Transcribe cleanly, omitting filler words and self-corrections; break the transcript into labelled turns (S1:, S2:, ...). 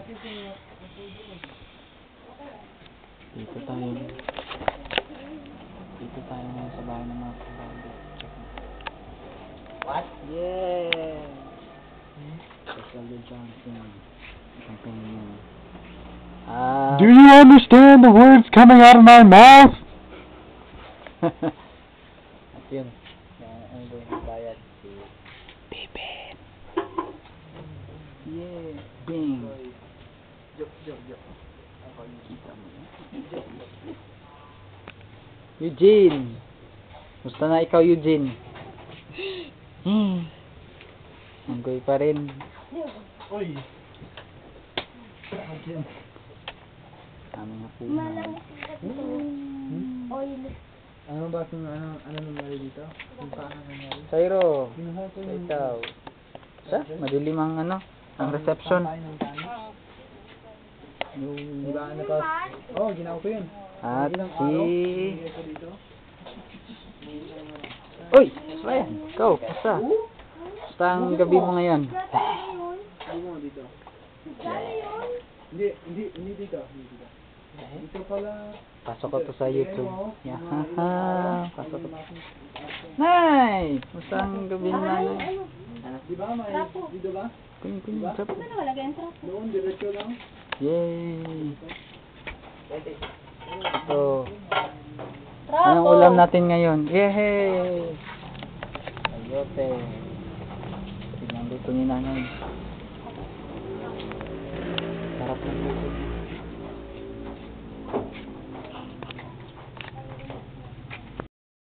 S1: Dito tayo. Dito tayo ngayon sa bahay ng mga kabado.
S2: What?
S1: Yeah! Rosalie Johnson. Ang kanya.
S3: Do you understand the words coming out of my mouth?
S1: At yun. Ang going to bayad si Bibin. Yeah! Bing!
S2: Joke.
S1: Kita mo yan. Eugene! Musta na ikaw, Eugene? Anggoy pa rin.
S2: Uy!
S1: Aming hapo.
S2: Ano ba kung ano nangyari dito? Kung paano nangyari?
S1: Sayro!
S2: Kinuha ko yung...
S1: Ikaw. Madilim ang ano? Ang reception.
S2: Yung iba ka... Oh, ginawa ko yun.
S1: At si...
S2: Dito.
S1: Uy! Ryan! Ikaw! Basta! Basta ang gabi mo ngayon.
S2: Hindi mo dito. Hindi dito. Dito pala.
S1: Pasok ko to sa YouTube. Yahaha! Pasok ko. Nay! Basta ang gabi mo nanay.
S2: Di ba may... Dito ba?
S1: Kunin. Chap.
S2: Doon, diretso lang.
S1: Yay! Ito. Anong ulam natin ngayon? Yehey! Ayote. Tingnan luto ni nanay. Sarap ng luto.